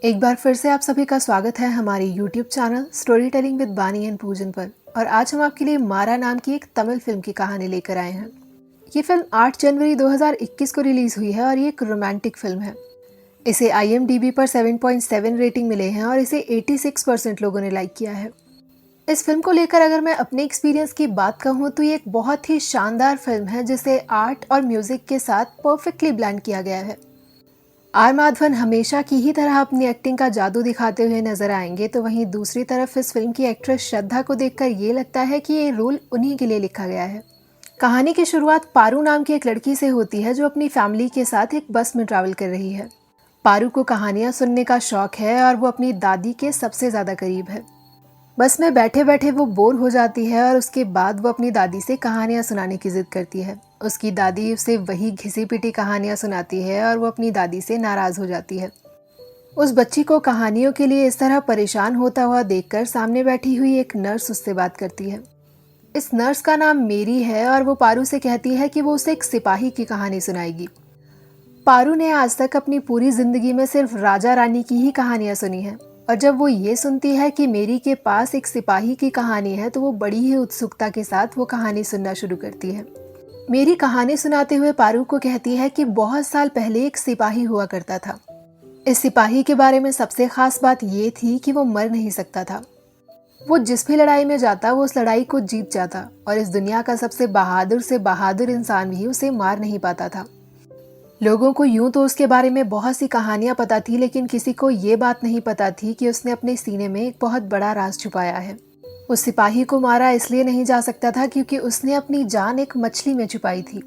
एक बार फिर से आप सभी का स्वागत है हमारे YouTube channel story telling with बानी एंड पूजन पर। और आज हम आपके लिए मारा नाम की एक तमिल फिल्म की कहानी लेकर आए हैं। ये फिल्म 8 जनवरी 2021 को रिलीज हुई है और ये एक रोमांटिक फिल्म है। इसे IMDb पर 7.7 रेटिंग मिले हैं और इसे 86% लोगों ने लाइक किया है। इस फिल्म को लेकर अगर मैं अपने एक्सपीरियंस की बात कहूँ तो ये एक बहुत ही शानदार फिल्म है जिसे आर्ट और म्यूजिक के साथ परफेक्टली ब्लेंड किया गया है। आर माधवन हमेशा की ही तरह अपनी एक्टिंग का जादू दिखाते हुए नजर आएंगे, तो वहीं दूसरी तरफ इस फिल्म की एक्ट्रेस श्रद्धा को देखकर ये लगता है कि ये रोल उन्हीं के लिए लिखा गया है। कहानी की शुरुआत पारू नाम की एक लड़की से होती है जो अपनी फैमिली के साथ एक बस में ट्रैवल कर रही है। पारू को कहानियां सुनने का शौक है और वो अपनी दादी के सबसे ज़्यादा करीब है। बस में बैठे बैठे वो बोर हो जाती है और उसके बाद वो अपनी दादी से कहानियां सुनाने की जिद करती है। उसकी दादी उसे वही घिसी पिटी कहानियां सुनाती है और वो अपनी दादी से नाराज हो जाती है। उस बच्ची को कहानियों के लिए इस तरह परेशान होता हुआ देखकर सामने बैठी हुई एक नर्स उससे बात करती है। इस नर्स का नाम मेरी है और वो पारू से कहती है कि वो उसे एक सिपाही की कहानी सुनाएगी। पारू ने आज तक अपनी पूरी जिंदगी में सिर्फ राजा रानी की ही कहानियां सुनी है, और जब वो ये सुनती है कि मेरी के पास एक सिपाही की कहानी है तो वो बड़ी ही उत्सुकता के साथ वो कहानी सुनना शुरू करती है। मेरी कहानी सुनाते हुए पारू को कहती है कि बहुत साल पहले एक सिपाही हुआ करता था। इस सिपाही के बारे में सबसे खास बात ये थी कि वो मर नहीं सकता था। वो जिस भी लड़ाई में जाता वो उस लड़ाई को जीत जाता, और इस दुनिया का सबसे बहादुर से बहादुर इंसान भी उसे मार नहीं पाता था। लोगों को यूं तो उसके बारे में बहुत सी कहानियां पता थी, लेकिन किसी को ये बात नहीं पता थी कि उसने अपने सीने में एक बहुत बड़ा राज छुपाया है। उस सिपाही को मारा इसलिए नहीं जा सकता था क्योंकि उसने अपनी जान एक मछली में छुपाई थी।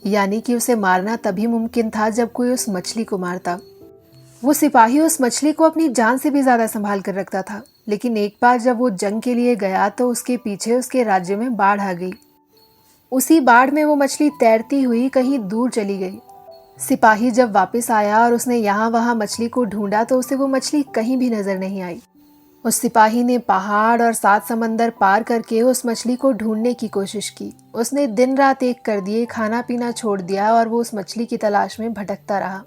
यानी कि उसे मारना तभी मुमकिन था जब कोई उस मछली को मारता। वो सिपाही उस मछली को अपनी जान से भी ज्यादा संभाल कर रखता था, लेकिन एक बार जब वो जंग के लिए गया तो उसके पीछे उसके राज्य में बाढ़ आ गई। उसी बाढ़ में वो मछली तैरती हुई कहीं दूर चली गई। सिपाही जब वापस आया और उसने यहाँ वहाँ मछली को ढूंढा तो उसे वो मछली कहीं भी नजर नहीं आई। उस सिपाही ने पहाड़ और 7 समंदर पार करके उस मछली को ढूंढने की कोशिश की। उसने दिन रात एक कर दिए, खाना पीना छोड़ दिया और वो उस मछली की तलाश में भटकता रहा।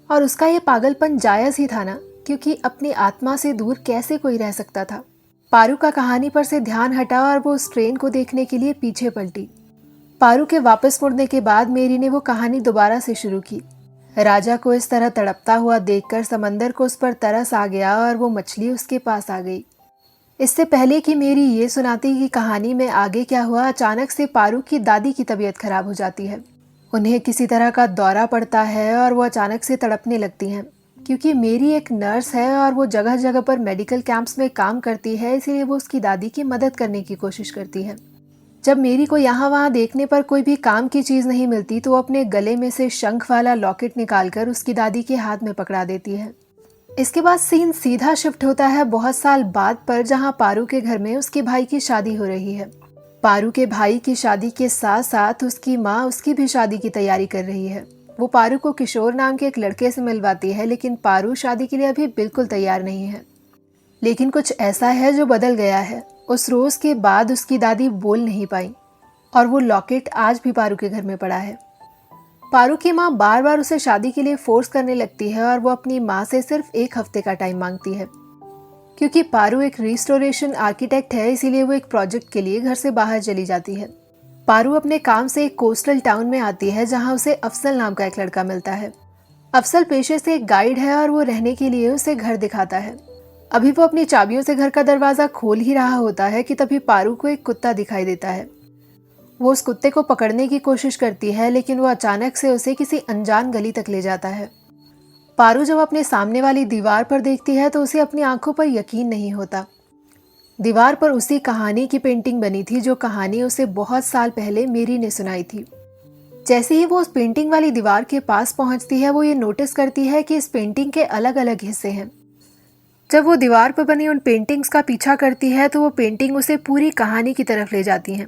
और उसका ये पागलपन जायज ही था ना, क्योंकि अपनी आत्मा से दूर कैसे कोई रह सकता था। पारू का कहानी पर से ध्यान हटा और वो उस ट्रेन को देखने के लिए पीछे पलटी। पारू के वापस मुड़ने के बाद मेरी ने वो कहानी दोबारा से शुरू की। राजा को इस तरह तड़पता हुआ देखकर समंदर को उस पर तरस आ गया और वो मछली उसके पास आ गई। इससे पहले कि मेरी ये सुनाती कि कहानी में आगे क्या हुआ, अचानक से पारू की दादी की तबीयत खराब हो जाती है। उन्हें किसी तरह का दौरा पड़ता है और वो अचानक से तड़पने लगती हैं। क्योंकि मेरी एक नर्स है और वो जगह जगह पर मेडिकल कैंप्स में काम करती है, इसीलिए वो उसकी दादी की मदद करने की कोशिश करती है। जब मेरी को यहाँ वहाँ देखने पर कोई भी काम की चीज़ नहीं मिलती तो वो अपने गले में से शंख वाला लॉकेट निकालकर उसकी दादी के हाथ में पकड़ा देती है। इसके बाद सीन सीधा शिफ्ट होता है बहुत साल बाद पर, जहाँ पारू के घर में उसके भाई की शादी हो रही है। पारू के भाई की शादी के साथ साथ उसकी माँ उसकी भी शादी की तैयारी कर रही है। वो पारू को किशोर नाम के एक लड़के से मिलवाती है, लेकिन पारू शादी के लिए अभी बिल्कुल तैयार नहीं है। लेकिन कुछ ऐसा है जो बदल गया है। उस रोज के बाद उसकी दादी बोल नहीं पाई और वो लॉकेट आज भी पारू के घर में पड़ा है। पारू की माँ बार बार उसे शादी के लिए फोर्स करने लगती है और वो अपनी माँ से सिर्फ 1 हफ्ते का टाइम मांगती है। क्योंकि पारू एक रिस्टोरेशन आर्किटेक्ट है, इसीलिए वो एक प्रोजेक्ट के लिए घर से बाहर चली जाती है। पारू अपने काम से एक कोस्टल टाउन में आती है जहाँ उसे अफसल नाम का एक लड़का मिलता है। अफसल पेशे से एक गाइड है और वो रहने के लिए उसे घर दिखाता है। अभी वो अपनी चाबियों से घर का दरवाजा खोल ही रहा होता है कि तभी पारू को एक कुत्ता दिखाई देता है। वो उस कुत्ते को पकड़ने की कोशिश करती है, लेकिन वो अचानक से उसे किसी अनजान गली तक ले जाता है। पारू जब अपने सामने वाली दीवार पर देखती है तो उसे अपनी आंखों पर यकीन नहीं होता। दीवार पर उसी कहानी की पेंटिंग बनी थी जो कहानी उसे बहुत साल पहले मेरी ने सुनाई थी। जैसे ही वो उस पेंटिंग वाली दीवार के पास पहुंचती है वो ये नोटिस करती है कि इस पेंटिंग के अलग अलग हिस्से हैं। जब वो दीवार पर बनी उन पेंटिंग्स का पीछा करती है तो वो पेंटिंग उसे पूरी कहानी की तरफ ले जाती हैं।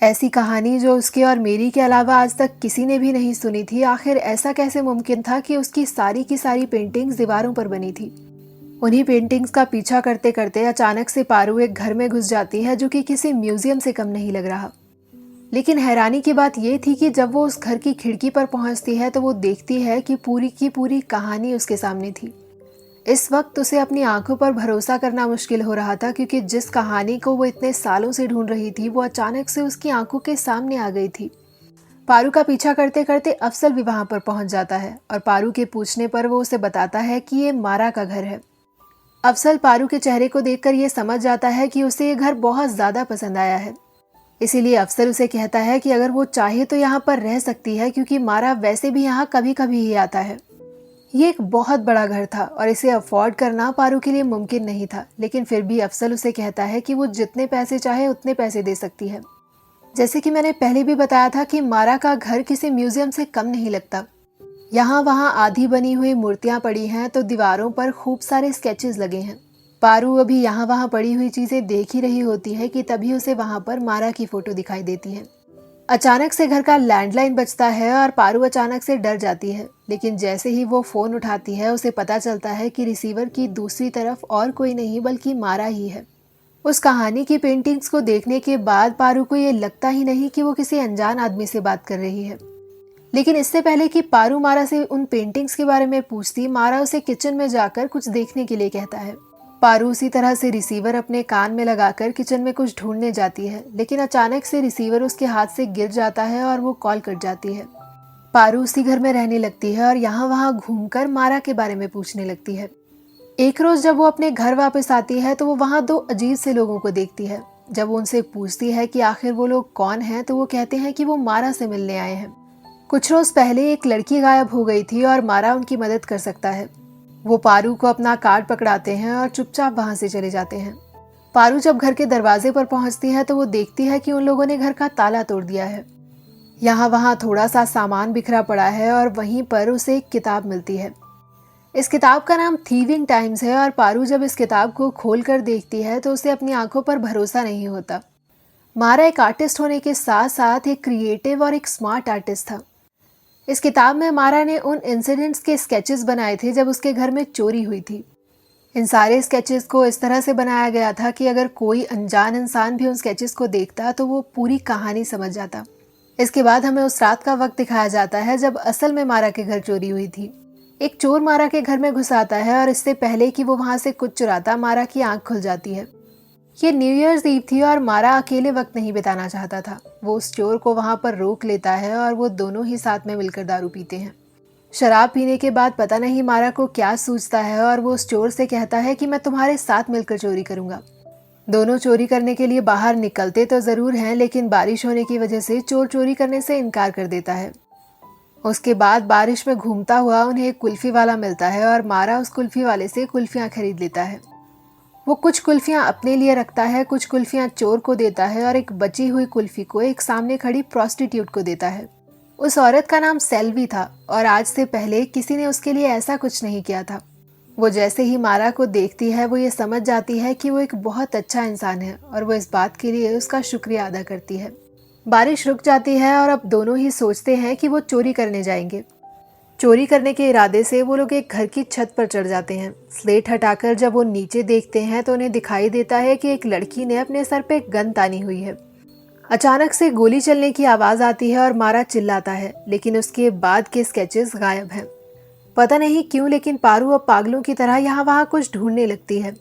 ऐसी कहानी जो उसके और मेरी के अलावा आज तक किसी ने भी नहीं सुनी थी। आखिर ऐसा कैसे मुमकिन था कि उसकी सारी की सारी पेंटिंग्स दीवारों पर बनी थी। उन्हीं पेंटिंग्स का पीछा करते करते अचानक से पारू एक घर में घुस जाती है जो कि किसी म्यूजियम से कम नहीं लग रहा। लेकिन हैरानी की बात यह थी कि जब वो उस घर की खिड़की पर पहुंचती है तो वो देखती है कि पूरी की पूरी कहानी उसके सामने थी। इस वक्त उसे अपनी आंखों पर भरोसा करना मुश्किल हो रहा था, क्योंकि जिस कहानी को वो इतने सालों से ढूंढ रही थी वो अचानक से उसकी आंखों के सामने आ गई थी। पारू का पीछा करते करते अफसल भी वहां पर पहुंच जाता है और पारू के पूछने पर वो उसे बताता है कि ये मारा का घर है। अफसल पारू के चेहरे को देखकर ये समझ जाता है कि उसे ये घर बहुत ज्यादा पसंद आया है। इसीलिए अफसल उसे कहता है कि अगर वो चाहे तो यहाँ पर रह सकती है, क्योंकि मारा वैसे भी यहाँ कभी कभी ही आता है। ये एक बहुत बड़ा घर था और इसे अफोर्ड करना पारू के लिए मुमकिन नहीं था, लेकिन फिर भी अफसल उसे कहता है कि वो जितने पैसे चाहे उतने पैसे दे सकती है। जैसे कि मैंने पहले भी बताया था कि मारा का घर किसी म्यूजियम से कम नहीं लगता। यहाँ वहाँ आधी बनी हुई मूर्तियाँ पड़ी हैं तो दीवारों पर खूब सारे स्केचेस लगे हैं। पारू अभी यहाँ वहाँ पड़ी हुई चीज़ें देख ही रही होती है कि तभी उसे वहाँ पर मारा की फ़ोटो दिखाई देती है। अचानक से घर का लैंडलाइन बजता है और पारू अचानक से डर जाती है, लेकिन जैसे ही वो फ़ोन उठाती है उसे पता चलता है कि रिसीवर की दूसरी तरफ और कोई नहीं बल्कि मारा ही है। उस कहानी की पेंटिंग्स को देखने के बाद पारू को ये लगता ही नहीं कि वो किसी अनजान आदमी से बात कर रही है। लेकिन इससे पहले कि पारू मारा से उन पेंटिंग्स के बारे में पूछती, मारा उसे किचन में जाकर कुछ देखने के लिए कहता है। पारू उसी तरह से रिसीवर अपने कान में लगाकर किचन में कुछ ढूंढने जाती है, लेकिन अचानक से रिसीवर उसके हाथ से गिर जाता है और वो कॉल कट जाती है। पारू उसी घर में रहने लगती है और यहाँ वहाँ घूमकर मारा के बारे में पूछने लगती है। एक रोज जब वो अपने घर वापस आती है तो वो वहाँ दो अजीब से लोगों को देखती है। जब वो उनसे पूछती है कि आखिर वो लोग कौन हैं तो वो कहते हैं कि वो मारा से मिलने आए हैं। कुछ रोज पहले एक लड़की गायब हो गई थी और मारा उनकी मदद कर सकता है। वो पारू को अपना कार्ड पकड़ाते हैं और चुपचाप वहां से चले जाते हैं। पारू जब घर के दरवाजे पर पहुंचती है तो वो देखती है कि उन लोगों ने घर का ताला तोड़ दिया है। यहाँ वहाँ थोड़ा सा सामान बिखरा पड़ा है और वहीं पर उसे एक किताब मिलती है। इस किताब का नाम थीविंग टाइम्स है और पारू जब इस किताब को खोल कर देखती है तो उसे अपनी आंखों पर भरोसा नहीं होता। मारा एक आर्टिस्ट होने के साथ साथ एक क्रिएटिव और एक स्मार्ट आर्टिस्ट था। इस किताब में मारा ने उन इंसिडेंट्स के स्केचेस बनाए थे जब उसके घर में चोरी हुई थी। इन सारे स्केचेस को इस तरह से बनाया गया था कि अगर कोई अनजान इंसान भी उन स्केचेस को देखता तो वो पूरी कहानी समझ जाता। इसके बाद हमें उस रात का वक्त दिखाया जाता है जब असल में मारा के घर चोरी हुई थी। एक चोर मारा के घर में घुस आता है और इससे पहले कि वो वहां से कुछ चुराता, मारा की आंख खुल जाती है। ये न्यू ईयर्स ईव थी और मारा अकेले वक्त नहीं बिताना चाहता था। वो उस चोर को वहां पर रोक लेता है और वो दोनों ही साथ में मिलकर दारू पीते हैं। शराब पीने के बाद पता नहीं मारा को क्या सूझता है और वो उस चोर से कहता है कि मैं तुम्हारे साथ मिलकर चोरी करूंगा। दोनों चोरी करने के लिए बाहर निकलते तो जरूर हैं, लेकिन बारिश होने की वजह से चोर चोरी करने से इनकार कर देता है। उसके बाद बारिश में घूमता हुआ उन्हें एक कुल्फी वाला मिलता है और मारा उस कुल्फी वाले से कुल्फियां खरीद लेता है। वो कुछ कुल्फियां अपने लिए रखता है, कुछ कुल्फियां चोर को देता है और एक बची हुई कुल्फी को एक सामने खड़ी प्रोस्टिट्यूट को देता है। उस औरत का नाम सेल्वी था और आज से पहले किसी ने उसके लिए ऐसा कुछ नहीं किया था। वो जैसे ही मारा को देखती है वो ये समझ जाती है कि वो एक बहुत अच्छा इंसान है और वो इस बात के लिए उसका शुक्रिया अदा करती है। बारिश रुक जाती है और अब दोनों ही सोचते हैं कि वो चोरी करने जाएंगे। चोरी करने के इरादे से वो लोग एक घर की छत पर चढ़ जाते हैं। स्लेट हटाकर जब वो नीचे देखते हैं तो उन्हें दिखाई देता है कि एक लड़की ने अपने सर पे गन तानी हुई है। अचानक से गोली चलने की आवाज आती है और मारा चिल्लाता है, लेकिन उसके बाद के स्केचेस गायब हैं। पता नहीं क्यों, लेकिन पारू अब पागलों की तरह यहाँ वहाँ कुछ ढूंढने लगती है।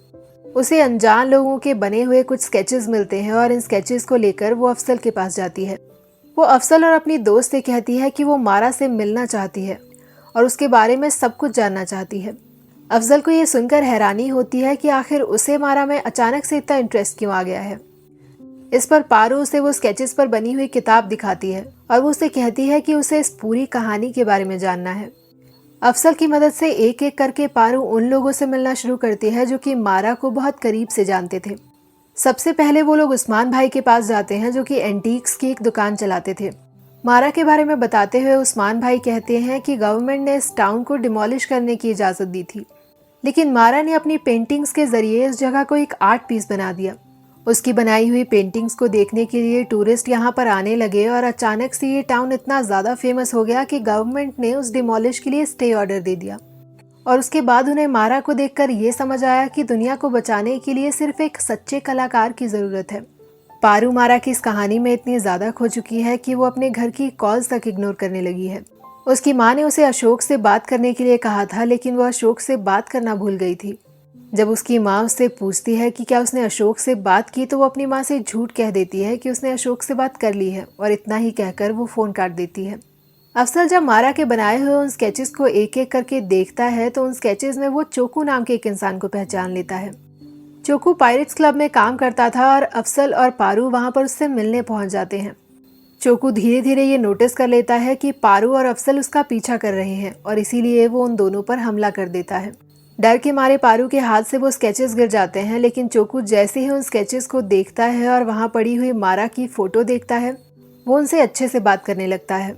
उसे अनजान लोगों के बने हुए कुछ स्केचेस मिलते हैं और इन स्केचेस को लेकर वो अफसल के पास जाती है। वो अफसल और अपनी दोस्त से कहती है कि वो मारा से मिलना चाहती है और उसके बारे में सब कुछ जानना चाहती है। अफजल को ये सुनकर हैरानी होती है कि आखिर उसे मारा में अचानक से इतना इंटरेस्ट क्यों आ गया है। इस पर पारू उसे वो स्केचेस पर बनी हुई किताब दिखाती है और वो उसे कहती है कि उसे इस पूरी कहानी के बारे में जानना है। अफसल की मदद से एक एक करके पारू उन लोगों से मिलना शुरू करती है जो कि मारा को बहुत करीब से जानते थे। सबसे पहले वो लोग उस्मान भाई के पास जाते हैं जो कि एंटीक्स की एक दुकान चलाते थे। मारा के बारे में बताते हुए उस्मान भाई कहते हैं कि गवर्नमेंट ने इस टाउन को डिमोलिश करने की इजाज़त दी थी, लेकिन मारा ने अपनी पेंटिंग्स के जरिए इस जगह को एक आर्ट पीस बना दिया। उसकी बनाई हुई पेंटिंग्स को देखने के लिए टूरिस्ट यहाँ पर आने लगे और अचानक से ये टाउन इतना ज़्यादा फेमस हो गया कि गवर्नमेंट ने उस डिमोलिश के लिए स्टे ऑर्डर दे दिया। और उसके बाद उन्हें मारा को देखकर ये समझ आया कि दुनिया को बचाने के लिए सिर्फ एक सच्चे कलाकार की ज़रूरत है। पारू मारा की इस कहानी में इतनी ज़्यादा खो चुकी है कि वो अपने घर की कॉल्स तक इग्नोर करने लगी है। उसकी माँ ने उसे अशोक से बात करने के लिए कहा था, लेकिन वह अशोक से बात करना भूल गई थी। जब उसकी माँ उससे पूछती है कि क्या उसने अशोक से बात की, तो वो अपनी माँ से झूठ कह देती है कि उसने अशोक से बात कर ली है, और इतना ही कहकर वो फ़ोन काट देती है। अफसल जब मारा के बनाए हुए उन स्केचेस को एक एक करके देखता है तो उन स्केचेस में वो चोकू नाम के एक इंसान को पहचान लेता है। चोकू पायरेट्स क्लब में काम करता था और अफसल और पारू वहाँ पर उससे मिलने पहुँच जाते हैं। चोकू धीरे धीरे ये नोटिस कर लेता है कि पारू और अफसल उसका पीछा कर रहे हैं, और इसीलिए वो उन दोनों पर हमला कर देता है। डर के मारे पारू के हाथ से वो स्केचेस गिर जाते हैं, लेकिन चोकू जैसे ही उन स्केचेस को देखता है और वहाँ पड़ी हुई मारा की फ़ोटो देखता है, वो उनसे अच्छे से बात करने लगता है।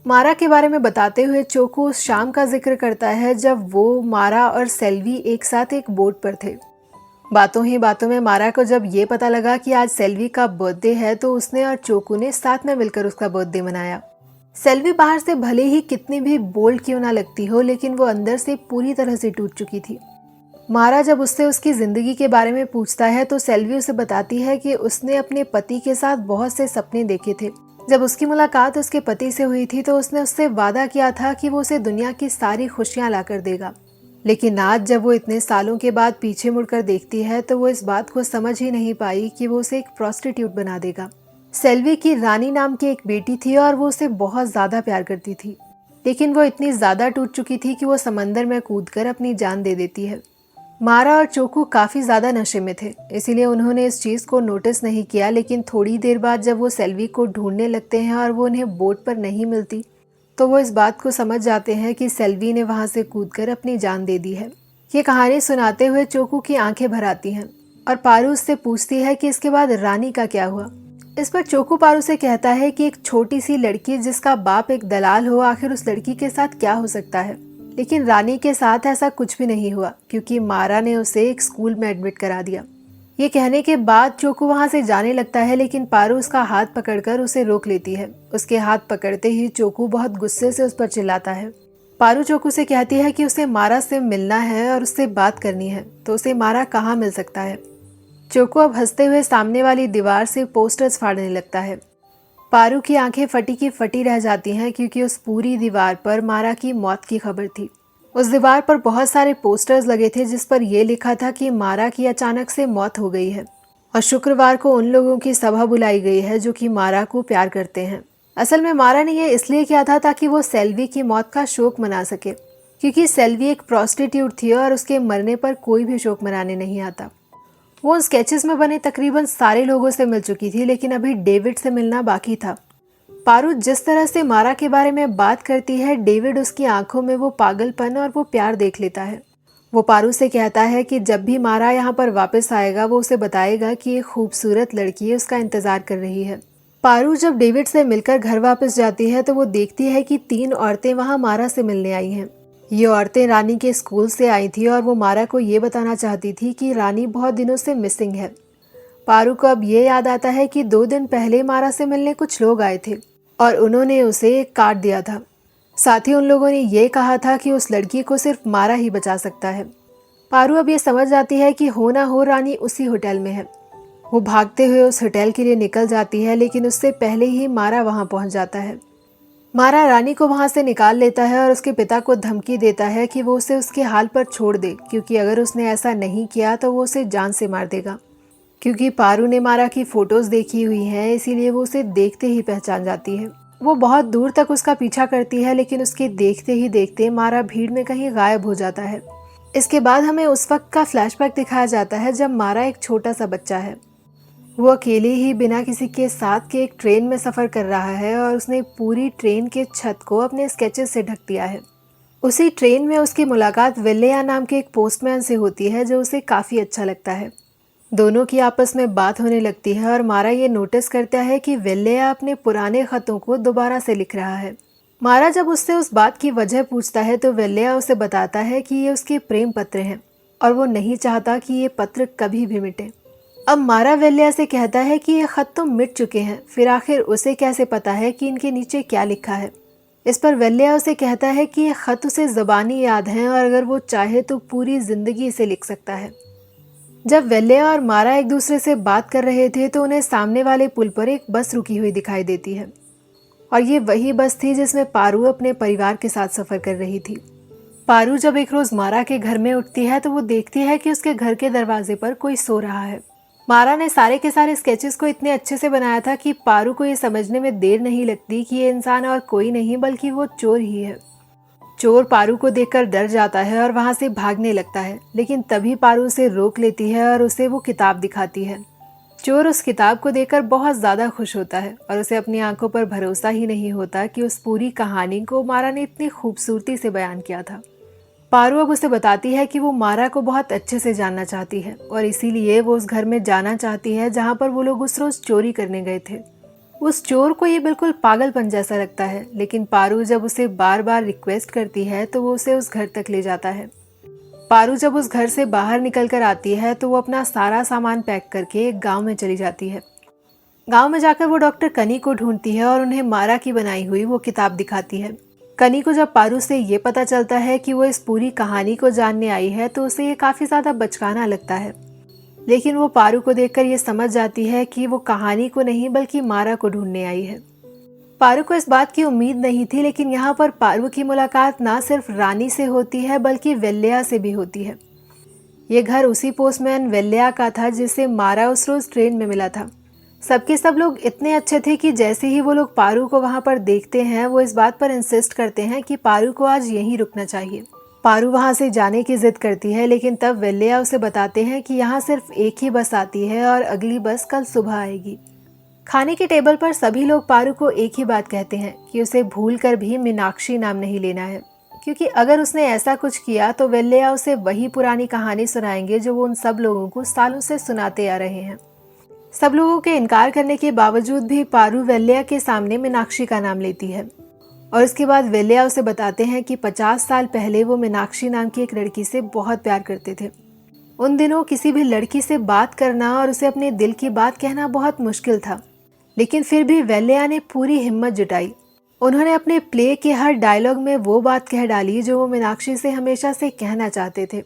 मारा के बारे में बताते हुए चोकू उस शाम का जिक्र करता है जब वो, मारा और सेल्वी एक साथ एक बोट पर थे। बातों ही बातों में मारा को जब ये पता लगा कि आज सेल्वी का बर्थडे है, तो उसने और चोकू ने साथ में मिलकर उसका बर्थडे मनाया। सेल्वी बाहर से भले ही कितनी भी बोल्ड क्यों ना लगती हो, लेकिन वो अंदर से पूरी तरह से टूट चुकी थी। मारा जब उससे उसकी ज़िंदगी के बारे में पूछता है तो सेल्वी उसे बताती है कि उसने अपने पति के साथ बहुत से सपने देखे थे। जब उसकी मुलाकात उसके पति से हुई थी तो उसने उससे वादा किया था कि वो उसे दुनिया की सारी खुशियाँ ला कर देगा। लेकिन आज जब वो इतने सालों के बाद पीछे मुड़कर देखती है तो वो इस बात को समझ ही नहीं पाई कि वो उसे एक प्रोस्टिट्यूट बना देगा। सेल्वी की रानी नाम की एक बेटी थी और वो उसे बहुत ज़्यादा प्यार करती थी, लेकिन वो इतनी ज़्यादा टूट चुकी थी कि वो समंदर में कूदकर अपनी जान दे देती है। मारा और चोकू काफ़ी ज़्यादा नशे में थे, इसीलिए उन्होंने इस चीज़ को नोटिस नहीं किया, लेकिन थोड़ी देर बाद जब वो सेल्वी को ढूंढने लगते हैं और वो उन्हें बोट पर नहीं मिलती, तो वो इस बात को समझ जाते हैं कि सेल्वी ने वहाँ से कूदकर अपनी जान दे दी है। ये कहानी सुनाते हुए चोकू की आंखें भर आती हैं और पारू उससे पूछती है कि इसके बाद रानी का क्या हुआ। इस पर चोकू पारू से कहता है कि एक छोटी सी लड़की जिसका बाप एक दलाल हो, आखिर उस लड़की के साथ क्या हो सकता है। लेकिन रानी के साथ ऐसा कुछ भी नहीं हुआ, क्योंकि मारा ने उसे एक स्कूल में एडमिट करा दिया। ये कहने के बाद चोकू वहाँ से जाने लगता है, लेकिन पारू उसका हाथ पकड़कर उसे रोक लेती है। उसके हाथ पकड़ते ही चोकू बहुत गुस्से से उस पर चिल्लाता है। पारू चोकू से कहती है कि उसे मारा से मिलना है और उससे बात करनी है, तो उसे मारा कहाँ मिल सकता है। चोकू अब हंसते हुए सामने वाली दीवार से पोस्टर्स फाड़ने लगता है। पारू की आंखें फटी की फटी रह जाती हैं, क्योंकि उस पूरी दीवार पर मारा की मौत की खबर थी। उस दीवार पर बहुत सारे पोस्टर्स लगे थे जिस पर यह लिखा था कि मारा की अचानक से मौत हो गई है और शुक्रवार को उन लोगों की सभा बुलाई गई है जो कि मारा को प्यार करते हैं। असल में मारा ने यह इसलिए किया था ताकि वो सेल्वी की मौत का शोक मना सके, क्योंकि सेल्वी एक प्रोस्टिट्यूट थी और उसके मरने पर कोई भी शोक मनाने नहीं आता। वो उन स्केचेस में बने तकरीबन सारे लोगों से मिल चुकी थी, लेकिन अभी डेविड से मिलना बाकी था। पारू जिस तरह से मारा के बारे में बात करती है, डेविड उसकी आंखों में वो पागलपन और वो प्यार देख लेता है। वो पारू से कहता है कि जब भी मारा यहाँ पर वापस आएगा वो उसे बताएगा कि एक खूबसूरत लड़की उसका इंतज़ार कर रही है। पारू जब डेविड से मिलकर घर वापस जाती है तो वो देखती है कि 3 औरतें वहाँ मारा से मिलने आई हैं। ये औरतें रानी के स्कूल से आई थी और वो मारा को ये बताना चाहती थी कि रानी बहुत दिनों से मिसिंग है। पारू को अब ये याद आता है कि 2 दिन पहले मारा से मिलने कुछ लोग आए थे और उन्होंने उसे काट दिया था। साथ ही उन लोगों ने ये कहा था कि उस लड़की को सिर्फ मारा ही बचा सकता है। पारू अब ये समझ जाती है कि हो ना हो रानी उसी होटल में है। वो भागते हुए उस होटल के लिए निकल जाती है, लेकिन उससे पहले ही मारा वहाँ पहुँच जाता है। मारा रानी को वहाँ से निकाल लेता है और उसके पिता को धमकी देता है कि वो उसे उसके हाल पर छोड़ दे, क्योंकि अगर उसने ऐसा नहीं किया तो वो उसे जान से मार देगा। क्योंकि पारू ने मारा की फ़ोटोज़ देखी हुई हैं, इसीलिए वो उसे देखते ही पहचान जाती है। वो बहुत दूर तक उसका पीछा करती है, लेकिन उसके देखते ही देखते मारा भीड़ में कहीं गायब हो जाता है। इसके बाद हमें उस वक्त का फ्लैशबैक दिखाया जाता है जब मारा एक छोटा सा बच्चा है। वो अकेले ही बिना किसी के साथ के एक ट्रेन में सफ़र कर रहा है और उसने पूरी ट्रेन के छत को अपने स्केचेस से ढक दिया है। उसी ट्रेन में उसकी मुलाकात विल्लिया नाम के एक पोस्टमैन से होती है जो उसे काफ़ी अच्छा लगता है। दोनों की आपस में बात होने लगती है और मारा ये नोटिस करता है कि विल्लिया अपने पुराने ख़तों को दोबारा से लिख रहा है। मारा जब उससे उस बात की वजह पूछता है तो विल्लिया उसे बताता है कि ये उसके प्रेम पत्र हैं और वो नहीं चाहता कि ये पत्र कभी भी मिटे। अब मारा विल्लिया से कहता है कि ये ख़त तो मिट चुके हैं, फिर आखिर उसे कैसे पता है कि इनके नीचे क्या लिखा है। इस पर विल्लिया उसे कहता है कि ये ख़त उसे ज़बानी याद हैं और अगर वो चाहे तो पूरी ज़िंदगी इसे लिख सकता है। जब विल्लिया और मारा एक दूसरे से बात कर रहे थे तो उन्हें सामने वाले पुल पर एक बस रुकी हुई दिखाई देती है। और ये वही बस थी जिसमें पारू अपने परिवार के साथ सफ़र कर रही थी। पारू जब एक रोज़ मारा के घर में उठती है तो वो देखती है कि उसके घर के दरवाजे पर कोई सो रहा है। मारा ने सारे के सारे स्केचेस को इतने अच्छे से बनाया था कि पारू को ये समझने में देर नहीं लगती कि ये इंसान और कोई नहीं बल्कि वो चोर ही है। चोर पारू को देखकर डर जाता है और वहाँ से भागने लगता है, लेकिन तभी पारू उसे रोक लेती है और उसे वो किताब दिखाती है। चोर उस किताब को देखकर बहुत ज़्यादा खुश होता है और उसे अपनी आंखों पर भरोसा ही नहीं होता कि उस पूरी कहानी को मारा ने इतनी खूबसूरती से बयान किया था। पारू अब उसे बताती है कि वो मारा को बहुत अच्छे से जानना चाहती है और इसीलिए वो उस घर में जाना चाहती है जहाँ पर वो लोग उस रोज़ चोरी करने गए थे। उस चोर को ये बिल्कुल पागलपन जैसा लगता है, लेकिन पारू जब उसे बार बार रिक्वेस्ट करती है तो वो उसे उस घर तक ले जाता है। पारू जब उस घर से बाहर निकल कर आती है तो वो अपना सारा सामान पैक करके एक गांव में चली जाती है। गांव में जाकर वो डॉक्टर कनी को ढूंढती है और उन्हें मारा की बनाई हुई वो किताब दिखाती है। कनी को जब पारू से ये पता चलता है कि वो इस पूरी कहानी को जानने आई है तो उसे ये काफ़ी ज़्यादा बचकाना लगता है, लेकिन वो पारू को देखकर ये समझ जाती है कि वो कहानी को नहीं बल्कि मारा को ढूंढने आई है। पारू को इस बात की उम्मीद नहीं थी, लेकिन यहाँ पर पारू की मुलाकात ना सिर्फ रानी से होती है बल्कि वेल्या से भी होती है। ये घर उसी पोस्टमैन वेल्या का था जिसे मारा उस रोज़ ट्रेन में मिला था। सबके सब लोग इतने अच्छे थे कि जैसे ही वो लोग पारू को वहाँ पर देखते हैं वो इस बात पर इंसिस्ट करते हैं कि पारू को आज यहीं रुकना चाहिए। पारू वहाँ से जाने की जिद करती है, लेकिन तब वेल्या उसे बताते हैं कि यहाँ सिर्फ एक ही बस आती है और अगली बस कल सुबह आएगी। खाने के टेबल पर सभी लोग पारू को एक ही बात कहते हैं कि उसे भूल कर भी मीनाक्षी नाम नहीं लेना है, क्योंकि अगर उसने ऐसा कुछ किया तो वेल्या उसे वही पुरानी कहानी सुनाएंगे जो वो उन सब लोगों को सालों से सुनाते आ रहे हैं। सब लोगों के इनकार करने के बावजूद भी पारू वेल्या के सामने मीनाक्षी का नाम लेती है और इसके बाद वेल्या उसे बताते हैं कि 50 साल पहले वो मीनाक्षी नाम की एक लड़की से बहुत प्यार करते थे। उन दिनों किसी भी लड़की से बात करना और उसे अपने दिल की बात कहना बहुत मुश्किल था, लेकिन फिर भी वेल्या ने पूरी हिम्मत जुटाई। उन्होंने अपने प्ले के हर डायलॉग में वो बात कह डाली जो वो मीनाक्षी से हमेशा से कहना चाहते थे।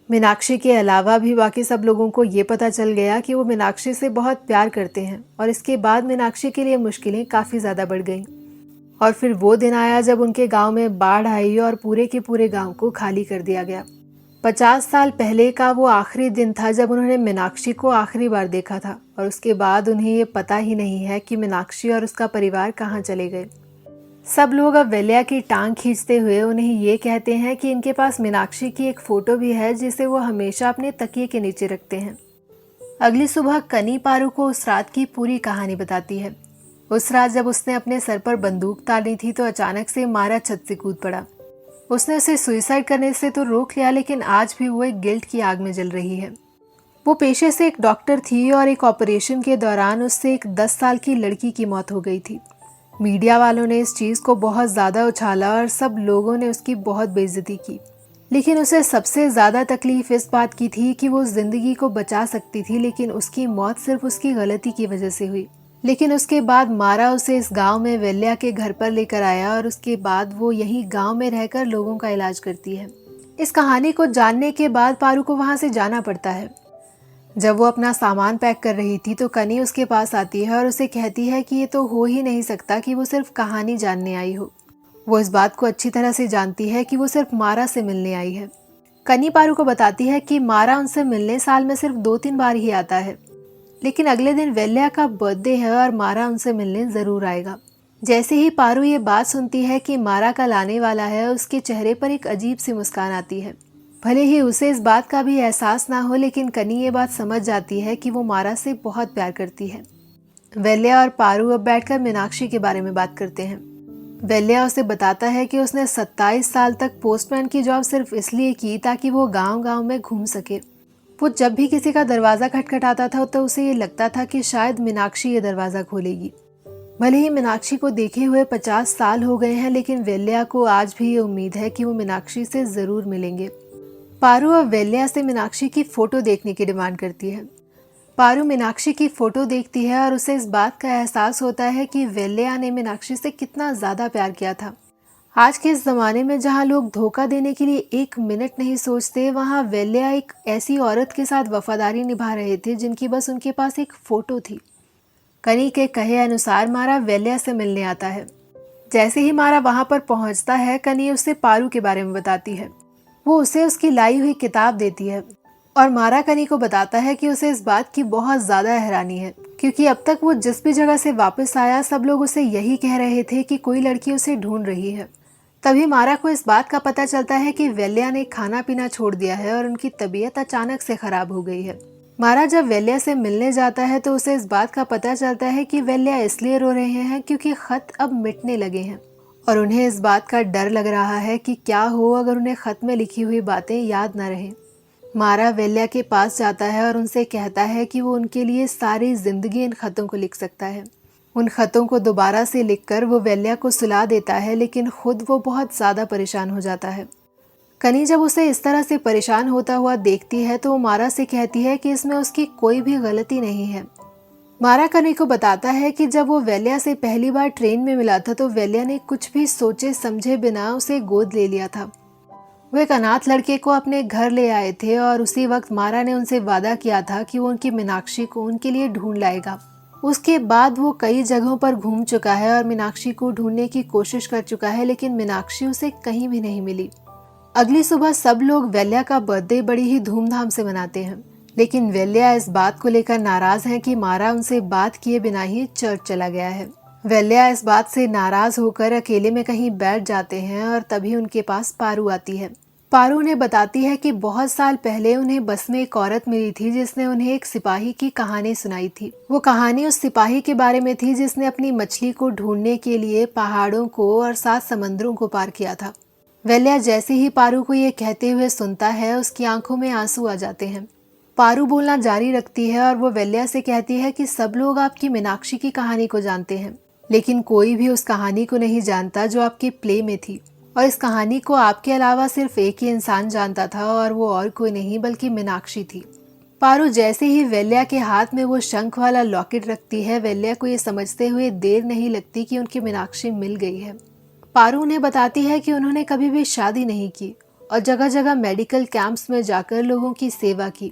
मीनाक्षी के अलावा भी बाकी सब लोगों को ये पता चल गया कि वो मीनाक्षी से बहुत प्यार करते हैं और इसके बाद मीनाक्षी के लिए मुश्किलें काफ़ी ज़्यादा बढ़ गईं। और फिर वो दिन आया जब उनके गांव में बाढ़ आई और पूरे के पूरे गांव को खाली कर दिया गया। 50 साल पहले का वो आखिरी दिन था जब उन्होंने मीनाक्षी को आखिरी बार देखा था और उसके बाद उन्हें ये पता ही नहीं है कि मीनाक्षी और उसका परिवार कहाँ चले गए। सब लोग अब वेल्या की टांग खींचते हुए उन्हें ये कहते हैं कि इनके पास मीनाक्षी की एक फ़ोटो भी है जिसे वो हमेशा अपने तकिए के नीचे रखते हैं। अगली सुबह कनी पारू को उस रात की पूरी कहानी बताती है। उस रात जब उसने अपने सर पर बंदूक तानी थी तो अचानक से मारा छत से कूद पड़ा। उसने उसे सुइसाइड करने से तो रोक लिया, लेकिन आज भी वो एक गिल्ट की आग में जल रही है। वो पेशे से एक डॉक्टर थी और एक ऑपरेशन के दौरान उससे एक 10 साल की लड़की की मौत हो गई थी। मीडिया वालों ने इस चीज़ को बहुत ज़्यादा उछाला और सब लोगों ने उसकी बहुत बेइज्जती की, लेकिन उसे सबसे ज़्यादा तकलीफ इस बात की थी कि वो ज़िंदगी को बचा सकती थी, लेकिन उसकी मौत सिर्फ उसकी गलती की वजह से हुई। लेकिन उसके बाद मारा उसे इस गांव में वेल्या के घर पर लेकर आया और उसके बाद वो यही गांव में रहकर लोगों का इलाज करती है। इस कहानी को जानने के बाद पारू को वहाँ से जाना पड़ता है। जब वो अपना सामान पैक कर रही थी तो कनी उसके पास आती है और उसे कहती है कि ये तो हो ही नहीं सकता कि वो सिर्फ कहानी जानने आई हो। वो इस बात को अच्छी तरह से जानती है कि वो सिर्फ मारा से मिलने आई है। कनी पारू को बताती है कि मारा उनसे मिलने साल में सिर्फ 2-3 बार ही आता है, लेकिन अगले दिन वेल्या का बर्थडे है और मारा उनसे मिलने ज़रूर आएगा। जैसे ही पारू ये बात सुनती है कि मारा कल आने वाला है, उसके चेहरे पर एक अजीब सी मुस्कान आती है। भले ही उसे इस बात का भी एहसास ना हो, लेकिन कनी ये बात समझ जाती है कि वो मारा से बहुत प्यार करती है। वेल्या और पारू अब बैठकर मीनाक्षी के बारे में बात करते हैं। वेल्या उसे बताता है कि उसने 27 साल तक पोस्टमैन की जॉब सिर्फ इसलिए की ताकि वो गांव-गांव में घूम सके। वो जब भी किसी का दरवाज़ा खटखटाता था तो उसे ये लगता था कि शायद मीनाक्षी ये दरवाज़ा खोलेगी। भले ही मीनाक्षी को देखे हुए 50 साल हो गए हैं, लेकिन वेल्या को आज भी ये उम्मीद है कि वो मीनाक्षी से ज़रूर मिलेंगे। पारू अब वेल्या से मीनाक्षी की फ़ोटो देखने की डिमांड करती है। पारू मीनाक्षी की फ़ोटो देखती है और उसे इस बात का एहसास होता है कि वेल्या ने मीनाक्षी से कितना ज़्यादा प्यार किया था। आज के इस ज़माने में जहाँ लोग धोखा देने के लिए 1 मिनट नहीं सोचते, वहाँ वेल्या एक ऐसी औरत के साथ वफादारी निभा रहे थे जिनकी बस उनके पास एक फ़ोटो थी। कनी के कहे अनुसार मारा वेल्या से मिलने आता है। जैसे ही मारा वहाँ पर पहुँचता है, कनी उसे पारू के बारे में बताती है। वो उसे उसकी लाई हुई किताब देती है और मारा कनी को बताता है कि उसे इस बात की बहुत ज़्यादा हैरानी है, क्योंकि अब तक वो जिस भी जगह से वापस आया सब लोग उसे यही कह रहे थे कि कोई लड़की उसे ढूंढ रही है। तभी मारा को इस बात का पता चलता है कि वेल्या ने खाना पीना छोड़ दिया है और उनकी तबीयत अचानक से खराब हो गई है। मारा जब वेल्या से मिलने जाता है तो उसे इस बात का पता चलता है कि वेल्या इसलिए रो रहे हैं क्योंकि खत अब मिटने लगे हैं और उन्हें इस बात का डर लग रहा है कि क्या हो अगर उन्हें खत में लिखी हुई बातें याद न रहें। मारा वेल्या के पास जाता है और उनसे कहता है कि वो उनके लिए सारी जिंदगी इन खतों को लिख सकता है। उन खतों को दोबारा से लिखकर वो वेल्या को सुला देता है, लेकिन खुद वो बहुत ज़्यादा परेशान हो जाता है। कनी जब उसे इस तरह से परेशान होता हुआ देखती है तो वो मारा से कहती है कि इसमें उसकी कोई भी गलती नहीं है। मारा कनी को बताता है कि जब वो वेल्या से पहली बार ट्रेन में मिला था तो वेल्या ने कुछ भी सोचे समझे बिना उसे गोद ले लिया था। वो एक अनाथ लड़के को अपने घर ले आए थे और उसी वक्त मारा ने उनसे वादा किया था कि वो उनकी मीनाक्षी को उनके लिए ढूंढ लाएगा। उसके बाद वो कई जगहों पर घूम चुका है और मीनाक्षी को ढूंढने की कोशिश कर चुका है, लेकिन मीनाक्षी उसे कहीं भी नहीं मिली। अगली सुबह सब लोग वेल्या का बर्थडे बड़ी ही धूमधाम से मनाते हैं, लेकिन वेल्या इस बात को लेकर नाराज है कि मारा उनसे बात किए बिना ही चर्च चला गया है। वेल्या इस बात से नाराज होकर अकेले में कहीं बैठ जाते हैं और तभी उनके पास पारू आती है। पारू उन्हें बताती है कि बहुत साल पहले उन्हें बस में एक औरत मिली थी जिसने उन्हें एक सिपाही की कहानी सुनाई थी। वो कहानी उस सिपाही के बारे में थी जिसने अपनी मछली को ढूंढने के लिए पहाड़ों को और 7 समंदरों को पार किया था। वेल्या जैसे ही पारू को ये कहते हुए सुनता है उसकी आंखों में आंसू आ जाते हैं। पारू बोलना जारी रखती है और वो वेल्या से कहती है कि सब लोग आपकी मीनाक्षी की कहानी को जानते हैं, लेकिन कोई भी उस कहानी को नहीं जानता जो आपके प्ले में थी, और इस कहानी को आपके अलावा सिर्फ एक ही इंसान जानता था और वो और कोई नहीं बल्कि मीनाक्षी थी। पारू जैसे ही वेल्या के हाथ में वो शंख वाला लॉकेट रखती है, वेल्या को ये समझते हुए देर नहीं लगती कि उनकी मीनाक्षी मिल गई है। पारू उन्हें बताती है कि उन्होंने कभी भी शादी नहीं की और जगह जगह मेडिकल कैंप्स में जाकर लोगों की सेवा की।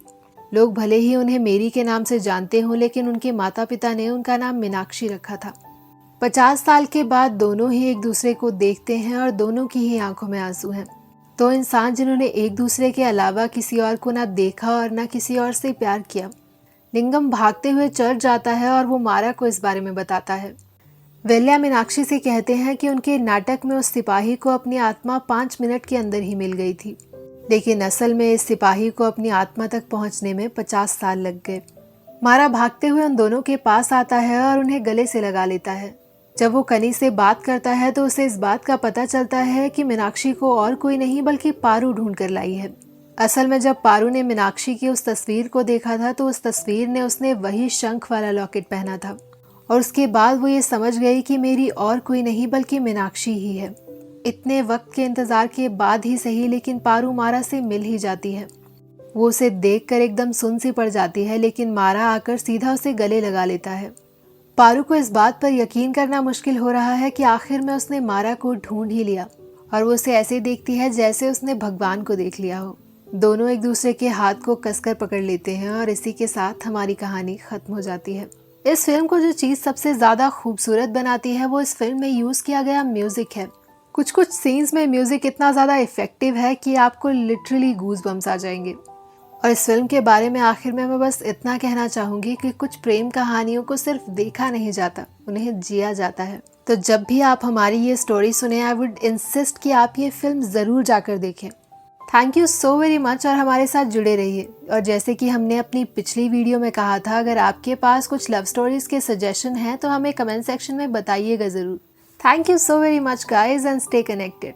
लोग भले ही उन्हें मेरी के नाम से जानते हों, लेकिन उनके माता पिता ने उनका नाम मीनाक्षी रखा था। 50 साल के बाद दोनों ही एक दूसरे को देखते हैं और दोनों की ही आंखों में आंसू हैं। तो इंसान जिन्होंने एक दूसरे के अलावा किसी और को ना देखा और ना किसी और से प्यार किया। लिंगम भागते हुए चर्च जाता है और वो मारा को इस बारे में बताता है। वेल्या मीनाक्षी से कहते हैं कि उनके नाटक में उस सिपाही को अपनी आत्मा 5 मिनट के अंदर ही मिल गई थी, लेकिन असल में इस सिपाही को अपनी आत्मा तक पहुंचने में 50 साल लग गए। मारा भागते हुए उन दोनों के पास आता है और उन्हें गले से लगा लेता है। जब वो कनी से बात करता है तो उसे इस बात का पता चलता है कि मीनाक्षी को और कोई नहीं बल्कि पारू ढूंढ कर लाई है। असल में जब पारू ने मीनाक्षी की उस तस्वीर को देखा था तो उस तस्वीर ने उसने वही शंख वाला लॉकेट पहना था, और उसके बाद वो ये समझ गई कि मेरी और कोई नहीं बल्कि मीनाक्षी ही है। इतने वक्त के इंतजार के बाद ही सही, लेकिन पारू मारा से मिल ही जाती है। वो उसे देखकर एकदम सुन सी पड़ जाती है, लेकिन मारा आकर सीधा उसे गले लगा लेता है। पारू को इस बात पर यकीन करना मुश्किल हो रहा है कि आखिर में उसने मारा को ढूंढ ही लिया, और वो उसे ऐसे देखती है जैसे उसने भगवान को देख लिया हो। दोनों एक दूसरे के हाथ को कसकर पकड़ लेते हैं और इसी के साथ हमारी कहानी खत्म हो जाती है। इस फिल्म को जो चीज़ सबसे ज़्यादा खूबसूरत बनाती है वो इस फिल्म में यूज़ किया गया म्यूज़िक है। कुछ कुछ सीन्स में म्यूज़िक इतना ज़्यादा इफेक्टिव है कि आपको लिटरली गूज बम्स आ जाएंगे। और इस फिल्म के बारे में आखिर में मैं बस इतना कहना चाहूँगी कि कुछ प्रेम कहानियों को सिर्फ देखा नहीं जाता, उन्हें जिया जाता है। तो जब भी आप हमारी ये स्टोरी सुने, आई वुड इंसिस्ट कि आप ये फिल्म ज़रूर जाकर देखें। Thank you so very much और हमारे साथ जुड़े रहिए। और जैसे कि हमने अपनी पिछली वीडियो में कहा था, अगर आपके पास कुछ लव स्टोरीज के सजेशन हैं तो हमें कमेंट सेक्शन में बताइएगा ज़रूर। Thank you so very much guys and stay connected.